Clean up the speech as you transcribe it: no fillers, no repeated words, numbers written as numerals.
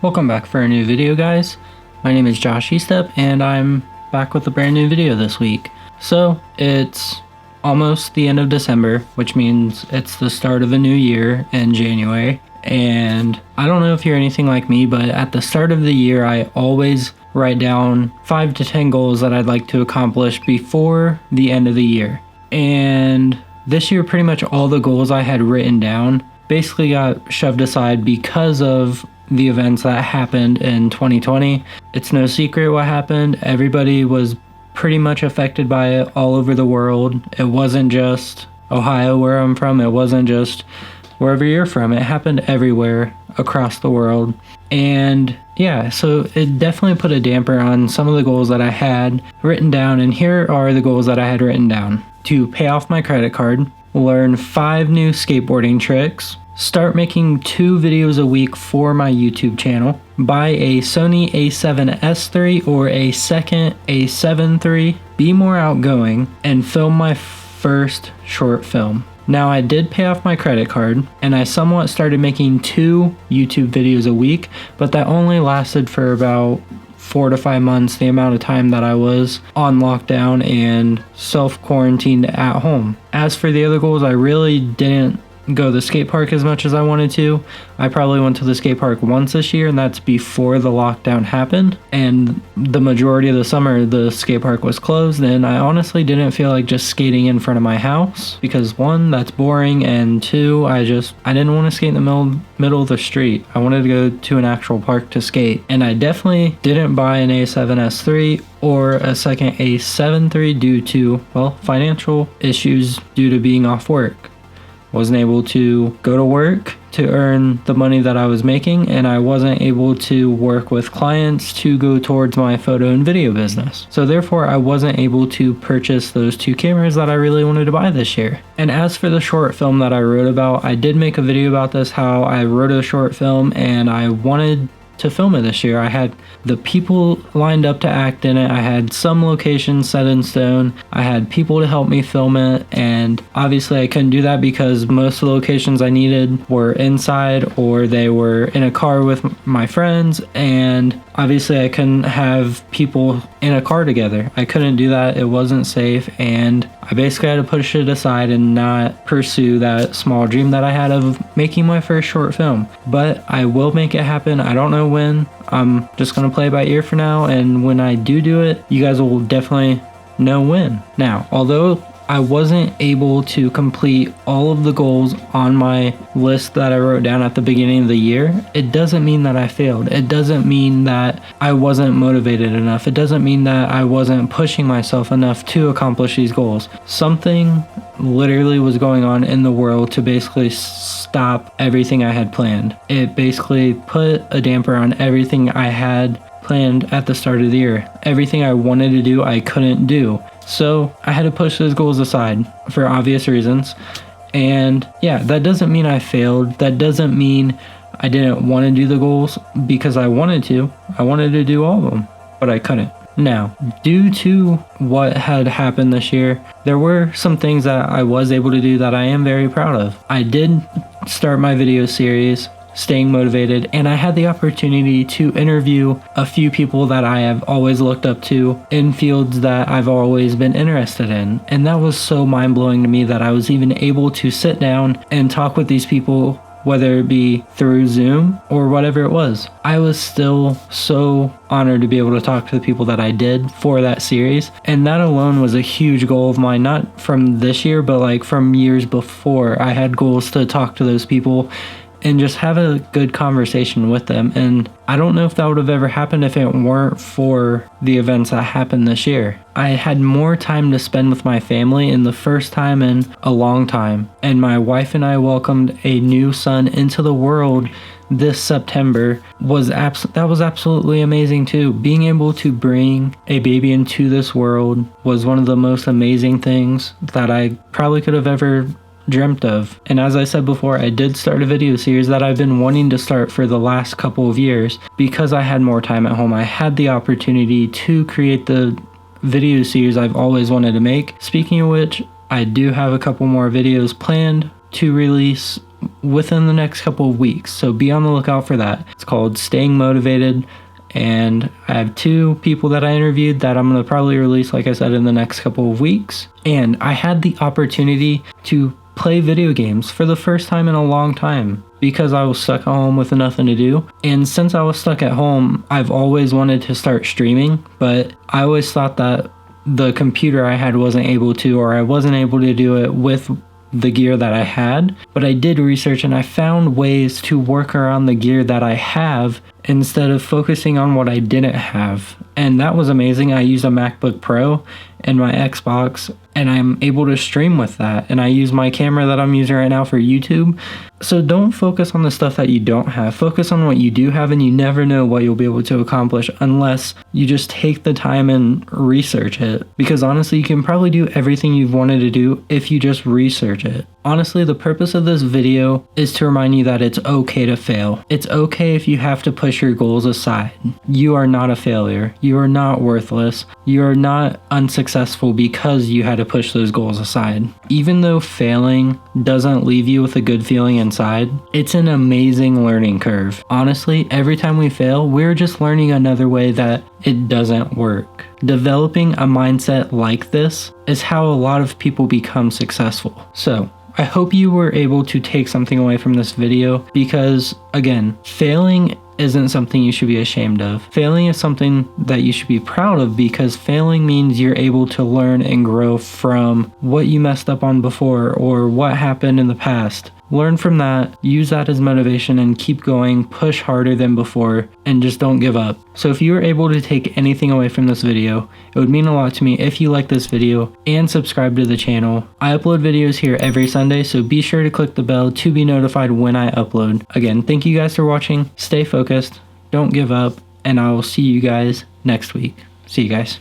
Welcome back for a new video, guys. My name is Josh Estep and I'm back with a brand new video this week. So it's almost the end of December, which means it's the start of a new year in January. And I don't know if you're anything like me, but at the start of the year, I always write down 5 to 10 goals that I'd like to accomplish before the end of the year. And this year, pretty much all the goals I had written down basically got shoved aside because of the events that happened in 2020. It's no secret what happened. Everybody was pretty much affected by it all over the world. It wasn't just Ohio, where I'm from. It wasn't just wherever you're from. It happened everywhere across the world. And yeah, so it definitely put a damper on some of the goals that I had written down. And here are the goals that I had written down: to pay off my credit card, learn 5 new skateboarding tricks, start making 2 videos a week for my YouTube channel, buy a Sony a7S III or a second a7 III, be more outgoing, and film my first short film. Now, I did pay off my credit card and I somewhat started making 2 YouTube videos a week, but that only lasted for about 4 to 5 months, the amount of time that I was on lockdown and self-quarantined at home. As for the other goals, I really didn't go to the skate park as much as I wanted to. I probably went to the skate park once this year, and that's before the lockdown happened. And the majority of the summer, the skate park was closed, and I honestly didn't feel like just skating in front of my house because 1, that's boring, and 2, I didn't want to skate in the middle of the street. I wanted to go to an actual park to skate, and I definitely didn't buy an A7S III or a second A7 III due to, well, financial issues due to being off work. Wasn't able to go to work to earn the money that I was making, and I wasn't able to work with clients to go towards my photo and video business. So therefore, I wasn't able to purchase those 2 cameras that I really wanted to buy this year. And as for the short film that I wrote about, I did make a video about this, how I wrote a short film and I wanted to film it this year. I had the people lined up to act in it. I had some locations set in stone. I had people to help me film it, and obviously I couldn't do that because most of the locations I needed were inside or they were in a car with my friends, and obviously I couldn't have people in a car together. I couldn't do that. It wasn't safe, and I basically had to push it aside and not pursue that small dream that I had of making my first short film. But I will make it happen. I don't know when. I'm just going to play by ear for now, and when I do it, you guys will definitely know when. Now, although I wasn't able to complete all of the goals on my list that I wrote down at the beginning of the year, it doesn't mean that I failed. It doesn't mean that I wasn't motivated enough. It doesn't mean that I wasn't pushing myself enough to accomplish these goals. Something literally was going on in the world to basically stop everything I had planned. It basically put a damper on everything I had planned at the start of the year. Everything I wanted to do, I couldn't do. So I had to push those goals aside for obvious reasons. And yeah, that doesn't mean I failed. That doesn't mean I didn't want to do the goals, because I wanted to. I wanted to do all of them, but I couldn't. Now, due to what had happened this year, there were some things that I was able to do that I am very proud of. I did start my video series, staying motivated, and I had the opportunity to interview a few people that I have always looked up to in fields that I've always been interested in. And that was so mind-blowing to me that I was even able to sit down and talk with these people, whether it be through Zoom or whatever it was. I was still so honored to be able to talk to the people that I did for that series. And that alone was a huge goal of mine, not from this year, but like from years before. I had goals to talk to those people and just have a good conversation with them. And I don't know if that would have ever happened if it weren't for the events that happened this year. I had more time to spend with my family in the first time in a long time. And my wife and I welcomed a new son into the world this September. That was absolutely amazing too. Being able to bring a baby into this world was one of the most amazing things that I probably could have ever dreamt of. And as I said before, I did start a video series that I've been wanting to start for the last couple of years. Because I had more time at home, I had the opportunity to create the video series I've always wanted to make. Speaking of which, I do have a couple more videos planned to release within the next couple of weeks. So be on the lookout for that. It's called Staying Motivated. And I have 2 people that I interviewed that I'm going to probably release, like I said, in the next couple of weeks. And I had the opportunity to play video games for the first time in a long time because I was stuck at home with nothing to do. And since I was stuck at home, I've always wanted to start streaming, but I always thought that the computer I had wasn't able to, or I wasn't able to do it with the gear that I had. But I did research and I found ways to work around the gear that I have instead of focusing on what I didn't have. And that was amazing. I use a MacBook Pro and my Xbox, and I'm able to stream with that. And I use my camera that I'm using right now for YouTube. So don't focus on the stuff that you don't have. Focus on what you do have, and you never know what you'll be able to accomplish unless you just take the time and research it. Because honestly, you can probably do everything you've wanted to do if you just research it. Honestly, the purpose of this video is to remind you that it's okay to fail. It's okay if you have to push your goals aside. You are not a failure. You are not worthless. You are not unsuccessful because you had to push those goals aside. Even though failing doesn't leave you with a good feeling inside, it's an amazing learning curve. Honestly, every time we fail, we're just learning another way that it doesn't work. Developing a mindset like this is how a lot of people become successful. So, I hope you were able to take something away from this video because, again, failing isn't something you should be ashamed of. Failing is something that you should be proud of because failing means you're able to learn and grow from what you messed up on before or what happened in the past. Learn from that, use that as motivation, and keep going, push harder than before, and just don't give up. So if you were able to take anything away from this video, it would mean a lot to me if you like this video and subscribe to the channel. I upload videos here every Sunday, so be sure to click the bell to be notified when I upload. Again, thank you guys for watching, stay focused, don't give up, and I will see you guys next week. See you guys.